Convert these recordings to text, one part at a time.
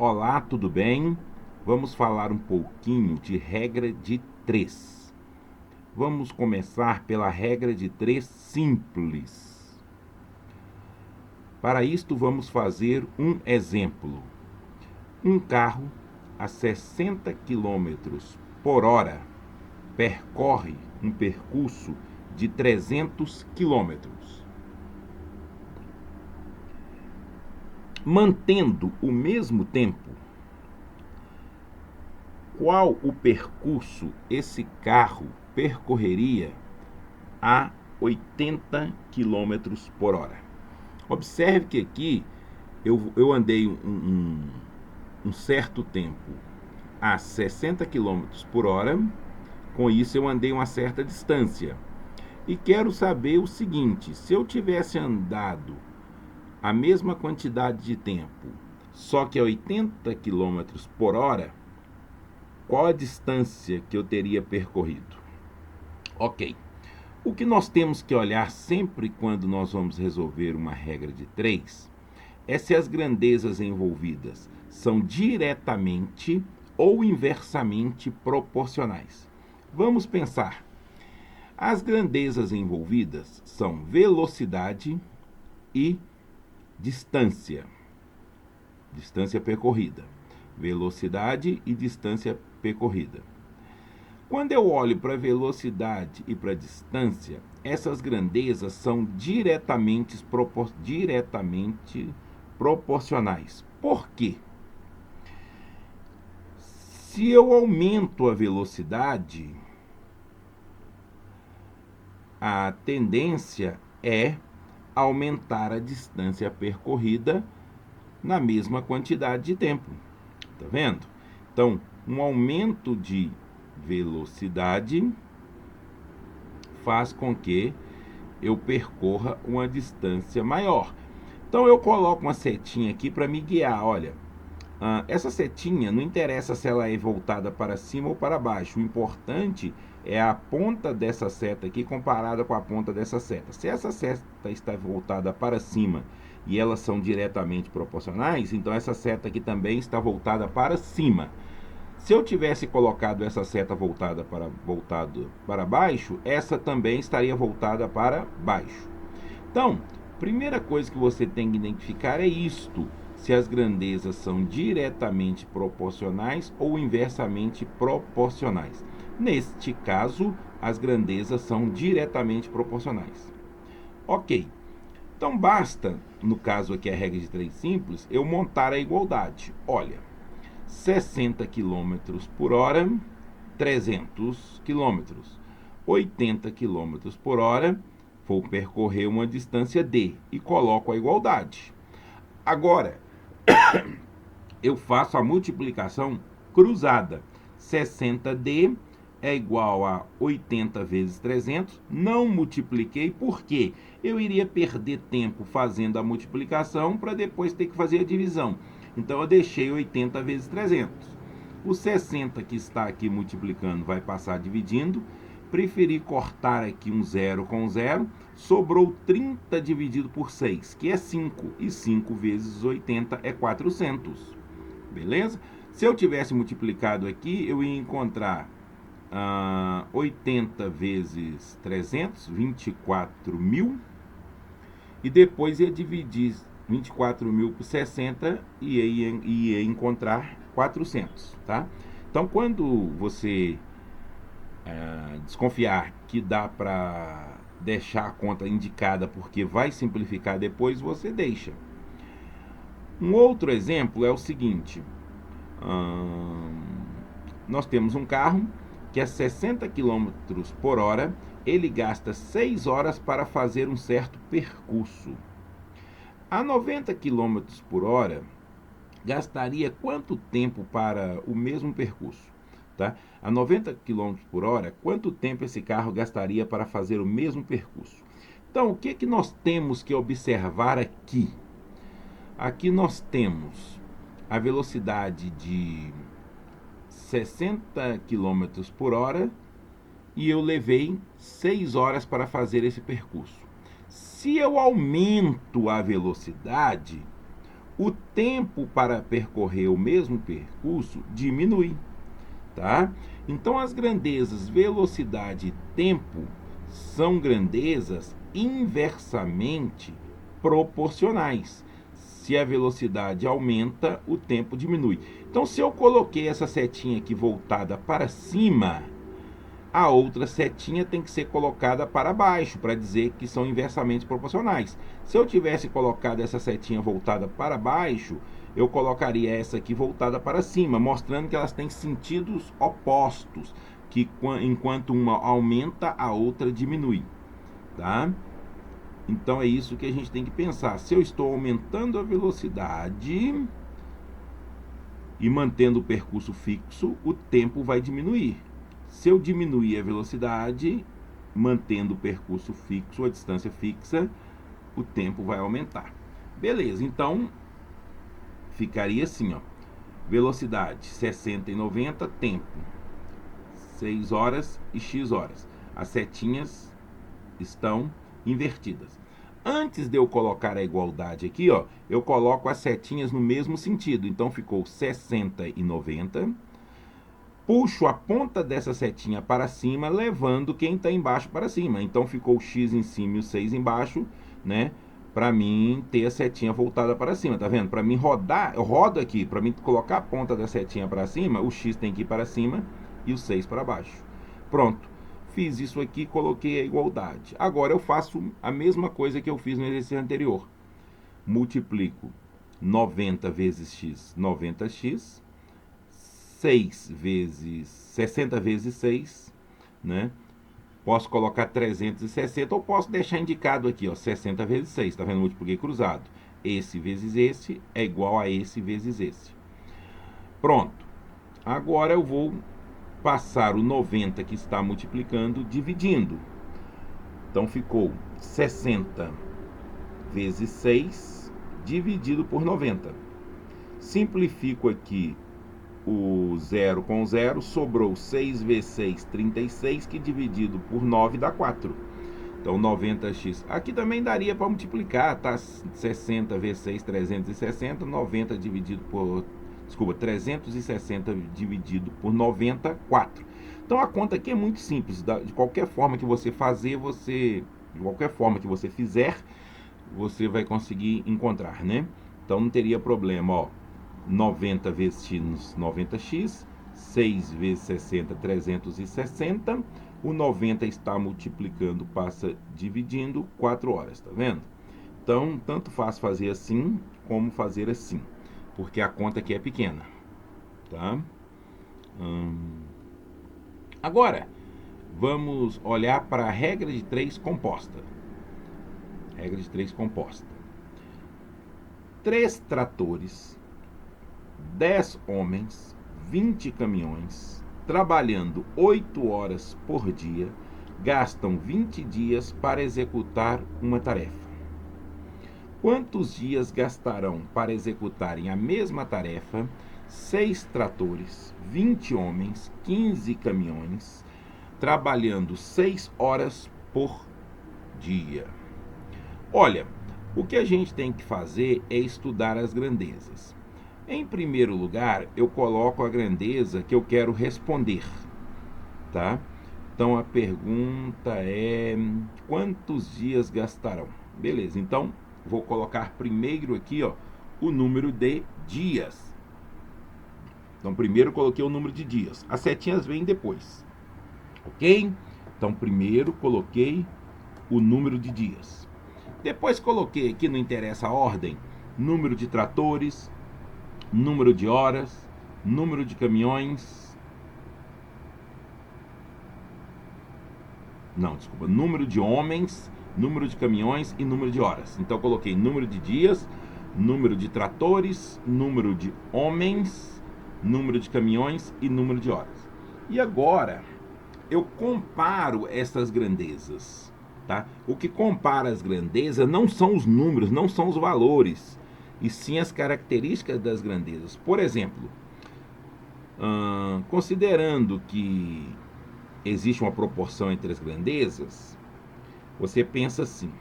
Olá, tudo bem? Vamos falar um pouquinho de regra de 3. Vamos começar pela regra de 3 simples. Para isto, vamos fazer um exemplo. Um carro a 60 quilômetros por hora percorre um percurso de 300 quilômetros. Mantendo o mesmo tempo, qual o percurso esse carro percorreria a 80 quilômetros por hora? Observe que aqui eu andei um certo tempo a 60 quilômetros por hora, com isso eu andei uma certa distância. E quero saber o seguinte: se eu tivesse andado a mesma quantidade de tempo, só que a 80 quilômetros por hora, qual a distância que eu teria percorrido? Ok. O que nós temos que olhar sempre quando nós vamos resolver uma regra de 3 é se as grandezas envolvidas são diretamente ou inversamente proporcionais. Vamos pensar. As grandezas envolvidas são velocidade e distância. Distância percorrida. Velocidade e distância percorrida. Quando eu olho para a velocidade e para a distância, essas grandezas são diretamente proporcionais. Por quê? Se eu aumento a velocidade, a tendência é aumentar a distância percorrida na mesma quantidade de tempo. Tá vendo? Então, um aumento de velocidade faz com que eu percorra uma distância maior. Então eu coloco uma setinha aqui para me guiar. Olha, essa setinha não interessa se ela é voltada para cima ou para baixo. O importante é a ponta dessa seta aqui comparada com a ponta dessa seta. Se essa seta está voltada para cima e elas são diretamente proporcionais, então essa seta aqui também está voltada para cima. Se eu tivesse colocado essa seta voltada para baixo, essa também estaria voltada para baixo. Então, primeira coisa que você tem que identificar é isto: se as grandezas são diretamente proporcionais ou inversamente proporcionais. Neste caso, as grandezas são diretamente proporcionais. Ok. Então basta, no caso aqui a regra de 3 simples, eu montar a igualdade. Olha, 60 km por hora, 300 km. 80 km por hora, vou percorrer uma distância d e coloco a igualdade. Agora, eu faço a multiplicação cruzada. 60d é igual a 80 vezes 300. Não multipliquei porque eu iria perder tempo fazendo a multiplicação para depois ter que fazer a divisão. Então eu deixei 80 vezes 300. O 60 que está aqui multiplicando vai passar dividindo. Preferi cortar aqui um zero com zero. Sobrou 30 dividido por 6, que é 5. E 5 vezes 80 é 400. Beleza? Se eu tivesse multiplicado aqui, eu ia encontrar 80 vezes 300, 24 mil. E depois ia dividir 24 mil por 60 e ia encontrar 400, tá? Então, quando você desconfiar que dá para deixar a conta indicada porque vai simplificar depois, você deixa. Um outro exemplo é o seguinte: nós temos um carro que a 60 km por hora, ele gasta 6 horas para fazer um certo percurso. A 90 km por hora, gastaria quanto tempo para o mesmo percurso? Tá? A 90 km por hora, quanto tempo esse carro gastaria para fazer o mesmo percurso? Então, o que nós temos que observar aqui? Aqui nós temos a velocidade de 60 km por hora e eu levei 6 horas para fazer esse percurso. Se eu aumento a velocidade, o tempo para percorrer o mesmo percurso diminui, tá? Então as grandezas velocidade e tempo são grandezas inversamente proporcionais. Se a velocidade aumenta, o tempo diminui. Então, se eu coloquei essa setinha aqui voltada para cima, a outra setinha tem que ser colocada para baixo, para dizer que são inversamente proporcionais. Se eu tivesse colocado essa setinha voltada para baixo, eu colocaria essa aqui voltada para cima, mostrando que elas têm sentidos opostos, que enquanto uma aumenta, a outra diminui, tá? Então é isso que a gente tem que pensar. Se eu estou aumentando a velocidade e mantendo o percurso fixo, o tempo vai diminuir. Se eu diminuir a velocidade, mantendo o percurso fixo, a distância fixa, o tempo vai aumentar. Beleza, então ficaria assim, ó. Velocidade 60 e 90, tempo 6 horas e x horas. As setinhas estão invertidas. Antes de eu colocar a igualdade aqui, ó, eu coloco as setinhas no mesmo sentido. Então ficou 60 e 90. Puxo a ponta dessa setinha para cima, levando quem está embaixo para cima. Então ficou o x em cima e o 6 embaixo, né? Para mim ter a setinha voltada para cima, tá vendo? Para mim rodar, eu rodo aqui, para mim colocar a ponta da setinha para cima, o x tem que ir para cima e o 6 para baixo. Pronto. Fiz isso aqui, coloquei a igualdade. Agora eu faço a mesma coisa que eu fiz no exercício anterior. Multiplico 90 vezes x, 90x. 6 vezes 60 vezes 6, né? Posso colocar 360 ou posso deixar indicado aqui, ó, 60 vezes 6, tá vendo? Multipliquei cruzado. Esse vezes esse é igual a esse vezes esse. Pronto. Agora eu vou passar o 90 que está multiplicando dividindo. Então ficou 60 vezes 6 dividido por 90. Simplifico aqui o 0 com 0, sobrou 6 vezes 6, 36, que dividido por 9 dá 4. Então 90x. Aqui também daria para multiplicar, tá? 60 vezes 6, 360, 90 dividido por... Desculpa, 360 dividido por 90, 4. Então a conta aqui é muito simples. De qualquer forma que você fazer, de qualquer forma que você fizer, você vai conseguir encontrar, né? Então não teria problema, ó. 90 vezes x, 90x, 6 vezes 60, 360. O 90 está multiplicando, passa dividindo, 4 horas, tá vendo? Então, tanto faz fazer assim, como fazer assim, porque a conta aqui é pequena, tá? Agora, vamos olhar para a regra de 3 composta. Regra de 3 composta. 3 tratores, 10 homens, 20 caminhões, trabalhando 8 horas por dia, gastam 20 dias para executar uma tarefa. Quantos dias gastarão para executarem a mesma tarefa 6 tratores, 20 homens, 15 caminhões, trabalhando 6 horas por dia? Olha, o que a gente tem que fazer é estudar as grandezas. Em primeiro lugar, eu coloco a grandeza que eu quero responder, tá? Então a pergunta é: quantos dias gastarão? Beleza, então vou colocar primeiro aqui, ó, o número de dias. Então primeiro coloquei o número de dias. As setinhas vêm depois, ok? Então primeiro coloquei o número de dias. Depois coloquei aqui, não interessa a ordem, número de tratores, número de horas, número de caminhões. Não, desculpa, número de homens, número de caminhões e número de horas. Então coloquei número de dias, número de tratores, número de homens, número de caminhões e número de horas. E agora eu comparo essas grandezas, tá? O que compara as grandezas não são os números, não são os valores, e sim as características das grandezas. Por exemplo, considerando que existe uma proporção entre as grandezas, você pensa assim: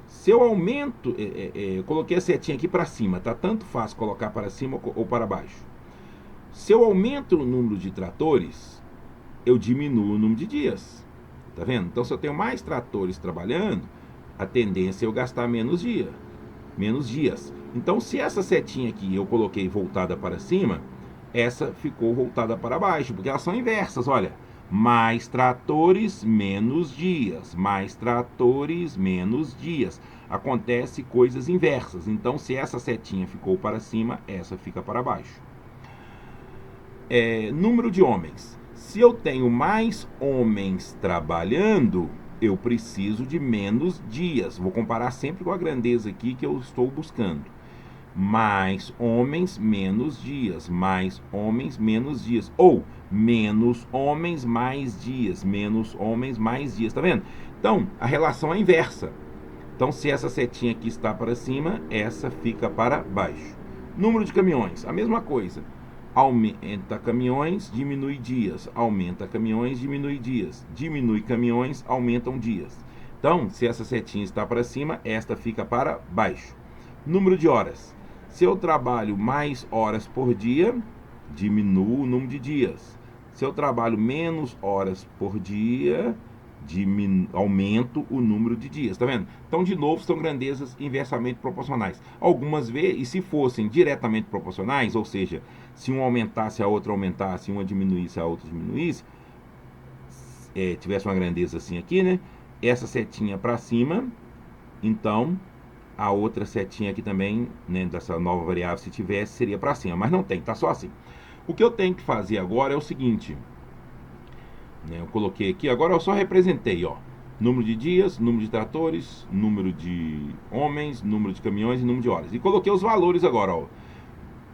Se eu aumento, eu coloquei a setinha aqui para cima, tá? Tanto faz colocar para cima ou para baixo. Se eu aumento o número de tratores, eu diminuo o número de dias. Tá vendo? Então, se eu tenho mais tratores trabalhando, a tendência é eu gastar menos dias. Então, se essa setinha aqui eu coloquei voltada para cima, essa ficou voltada para baixo, porque elas são inversas, olha. Mais tratores, menos dias. Mais tratores, menos dias. Acontece coisas inversas. Então, se essa setinha ficou para cima, essa fica para baixo. Número de homens. Se eu tenho mais homens trabalhando, eu preciso de menos dias. Vou comparar sempre com a grandeza aqui que eu estou buscando. Mais homens, menos dias. Mais homens, menos dias. Ou menos homens, mais dias. Menos homens, mais dias. Tá vendo? Então, a relação é inversa. Então, se essa setinha aqui está para cima, essa fica para baixo. Número de caminhões, a mesma coisa. Aumenta caminhões, diminui dias. Aumenta caminhões, diminui dias. Diminui caminhões, aumentam dias. Então, se essa setinha está para cima, esta fica para baixo. Número de horas. Se eu trabalho mais horas por dia, diminuo o número de dias. Se eu trabalho menos horas por dia, aumento o número de dias, tá vendo? Então, de novo, são grandezas inversamente proporcionais. Algumas vezes, e se fossem diretamente proporcionais, ou seja, se um aumentasse, a outra aumentasse, uma diminuísse, a outra diminuísse, tivesse uma grandeza assim aqui, né? Essa setinha para cima, então a outra setinha aqui também, né, dessa nova variável, se tivesse, seria para cima, mas não tem, tá só assim. O que eu tenho que fazer agora é o seguinte, eu coloquei aqui, agora eu só representei, ó, número de dias, número de tratores, número de homens, número de caminhões e número de horas. E coloquei os valores agora, ó.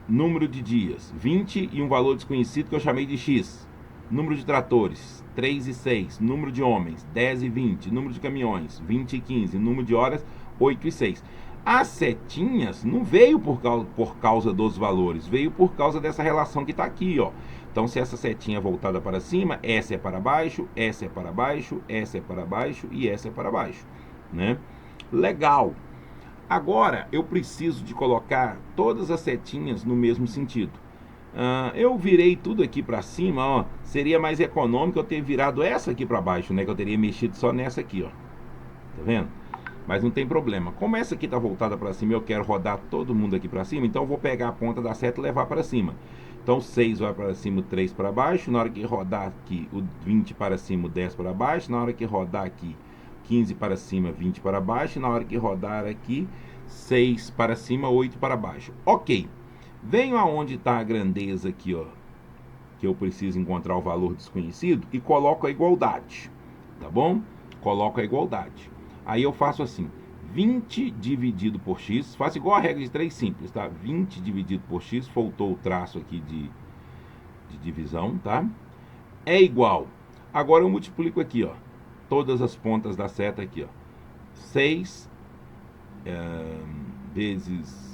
Número de dias, 20 e um valor desconhecido que eu chamei de X. Número de tratores, 3 e 6. Número de homens, 10 e 20. Número de caminhões, 20 e 15. Número de horas, 8 e 6. As setinhas não veio por causa dos valores, veio por causa dessa relação que está aqui, ó. Então, se essa setinha é voltada para cima, essa é para baixo, essa é para baixo, essa é para baixo e essa é para baixo, né? Legal. Agora, eu preciso de colocar todas as setinhas no mesmo sentido. Eu virei tudo aqui para cima, ó. Seria mais econômico eu ter virado essa aqui para baixo, né? Que eu teria mexido só nessa aqui, ó. Tá vendo? Mas não tem problema. Como essa aqui está voltada para cima, eu quero rodar todo mundo aqui para cima, então eu vou pegar a ponta da seta e levar para cima. Então 6 vai para cima, o 3 para baixo. Na hora que rodar aqui, o 20 para cima, o 10 para baixo. Na hora que rodar aqui, 15 para cima, 20 para baixo. Na hora que rodar aqui, 6 para cima, 8 para baixo. Ok. Venho aonde está a grandeza aqui, ó, que eu preciso encontrar o valor desconhecido e coloco a igualdade, tá bom? Coloco a igualdade. Aí eu faço assim, 20 dividido por x, faço igual a regra de 3 simples, tá? 20 dividido por x, faltou o traço aqui de divisão, tá? É igual. Agora eu multiplico aqui, ó, todas as pontas da seta aqui, ó. 6 vezes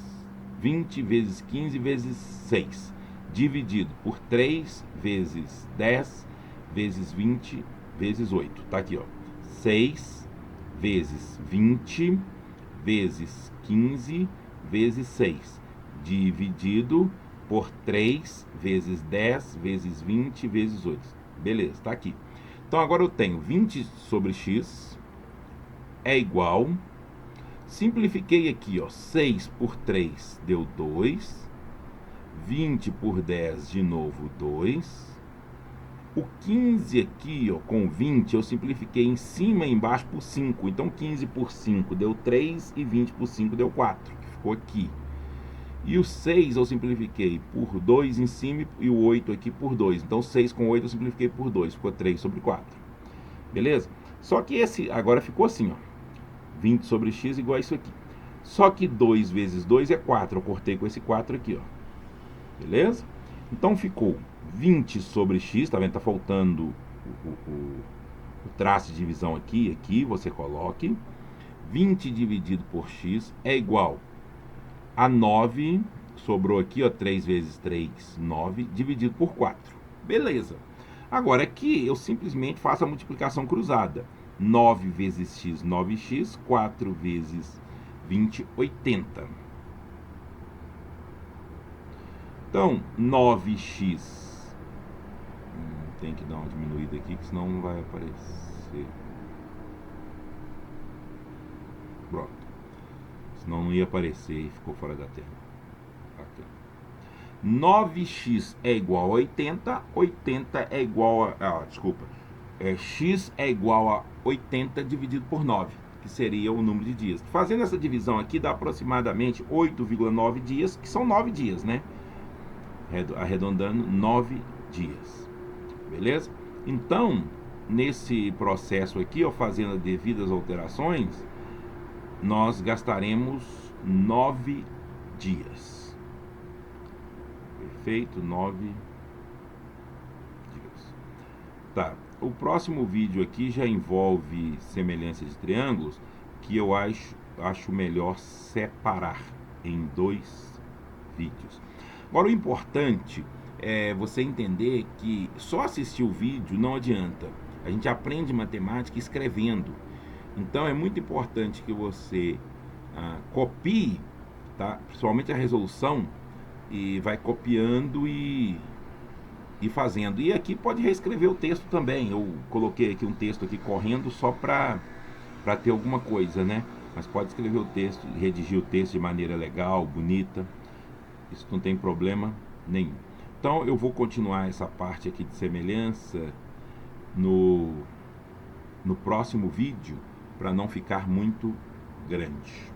20 vezes 15 vezes 6, dividido por 3 vezes 10 vezes 20 vezes 8. Tá aqui, ó. 6 vezes 20 vezes 15 vezes 6, dividido por 3 vezes 10 vezes 20 vezes 8. Beleza, tá aqui. Então agora eu tenho 20 sobre x é igual, simplifiquei aqui, ó, 6 por 3 deu 2, 20 por 10 de novo 2, o 15 aqui, ó, com 20 eu simplifiquei em cima e embaixo por 5, então 15 por 5 deu 3 e 20 por 5 deu 4, que ficou aqui. E o 6 eu simplifiquei por 2 em cima e o 8 aqui por 2, então 6 com 8 eu simplifiquei por 2, ficou 3 sobre 4, beleza? Só que esse agora ficou assim, ó, 20 sobre x igual a isso aqui. Só que 2 vezes 2 é 4. Eu cortei com esse 4 aqui, ó. Beleza? Então ficou 20 sobre x. Tá vendo? Tá faltando o traço de divisão aqui. Aqui você coloque. 20 dividido por x é igual a 9. Sobrou aqui, ó. 3 vezes 3, 9. Dividido por 4. Beleza. Agora aqui eu simplesmente faço a multiplicação cruzada. 9 vezes x, 9x, 4 vezes 20, 80. Então, 9x, tem que dar uma diminuída aqui, que senão não vai aparecer. Pronto. Senão não ia aparecer e ficou fora da tela. Aqui. 9x é igual a 80, 80 é igual a... x é igual a 80 dividido por 9, que seria o número de dias. Fazendo essa divisão aqui, dá aproximadamente 8,9 dias, que são 9 dias, né? Arredondando, 9 dias. Beleza? Então, nesse processo aqui, ó, fazendo as devidas alterações, nós gastaremos 9 dias. Perfeito? 9 dias. Tá. O próximo vídeo aqui já envolve semelhança de triângulos, que eu acho melhor separar em 2 vídeos. Agora, o importante é você entender que só assistir o vídeo não adianta. A gente aprende matemática escrevendo. Então, é muito importante que você copie, tá? Principalmente a resolução, e vai copiando e fazendo. E aqui pode reescrever o texto também. Eu coloquei aqui um texto aqui correndo só para ter alguma coisa, né? Mas pode escrever o texto, redigir o texto de maneira legal, bonita. Isso não tem problema nenhum. Então eu vou continuar essa parte aqui de semelhança no próximo vídeo, para não ficar muito grande.